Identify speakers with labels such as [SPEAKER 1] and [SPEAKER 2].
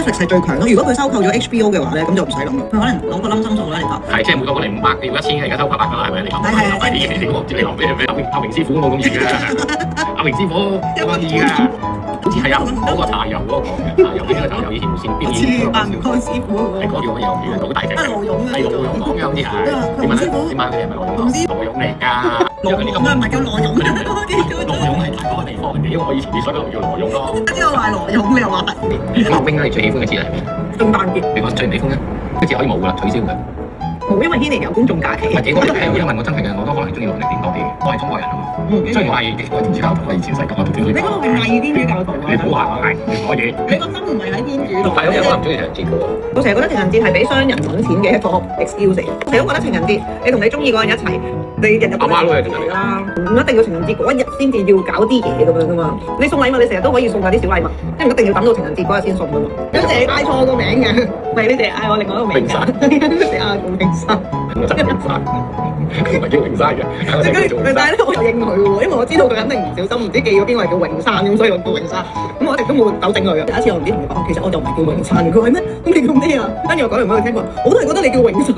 [SPEAKER 1] Netflix 係最強咯。如果佢收購咗 HBO 嘅話咧，咁就唔使諗啦。佢可能攞個冧心數啦，你講。
[SPEAKER 2] 係，即係每個過嚟500，要1000，而家收800㗎啦，係咪？你講係你講唔知你講咩？阿明師傅冇咁易㗎，阿明師傅冇咁易㗎。好似係啊，嗰個茶油嗰個茶油邊個茶油以前無線邊邊？
[SPEAKER 1] 阿吳康師傅
[SPEAKER 2] 係嗰個乜嘢我唔記得，好大隻。
[SPEAKER 1] 羅勇啊，
[SPEAKER 2] 係羅勇講嘅好似係。你問佢哋係咪羅勇？羅勇嚟㗎。
[SPEAKER 1] 羅勇啊，唔係叫羅勇。
[SPEAKER 2] 羅勇係大嗰個地方嚟嘅，因為我以前啲水嗰度叫羅勇咯。
[SPEAKER 1] 之後話羅勇，你又話係。
[SPEAKER 2] 咁阿 Wing 你最喜歡嘅節日係咩？
[SPEAKER 1] 聖誕節。
[SPEAKER 2] 你講最唔喜歡嘅？呢節可以冇㗎啦，取消㗎。
[SPEAKER 1] 冇，因為天年有公眾假期。
[SPEAKER 2] 唔係幾多人聽？因為我真係嘅，我都可能中意農曆年多啲。我係中國人啊嘛。雖然我係天主教徒，我以前細個我讀天主教。
[SPEAKER 1] 你嗰個係偽天主教徒啊？
[SPEAKER 2] 你唔好話我係，你可以。
[SPEAKER 1] 你個心唔係喺天主度。
[SPEAKER 2] 係咯，有可能中意情人節嘅喎。
[SPEAKER 1] 我成日覺得情人節係俾商人揾錢嘅一個 excuse。成日都覺得情人節，你同你中意嗰人一齊，你日日
[SPEAKER 2] 阿媽都係情人節
[SPEAKER 1] 啦，唔一定要情人節嗰一日先至要搞啲嘢咁樣噶嘛。你送禮物，你成日都可以送下啲小禮物，即係唔一定要等到情人節嗰日先送噶嘛。有時你嗌錯個名嘅，唔係你哋嗌我另外一個名㗎，你嗌我永生。
[SPEAKER 2] 我真係永生，唔係叫永生嘅。
[SPEAKER 1] 但係咧，我又應佢喎，因為我知道佢肯定唔小心，唔知記咗邊個係叫永生咁，所以我叫永生。咁我一直都冇糾正佢嘅。有一次我唔知同佢講，其實我就唔係叫永生，佢話咩？咁你叫咩啊？跟住我講完俾佢聽，佢話我都係覺得你叫永生。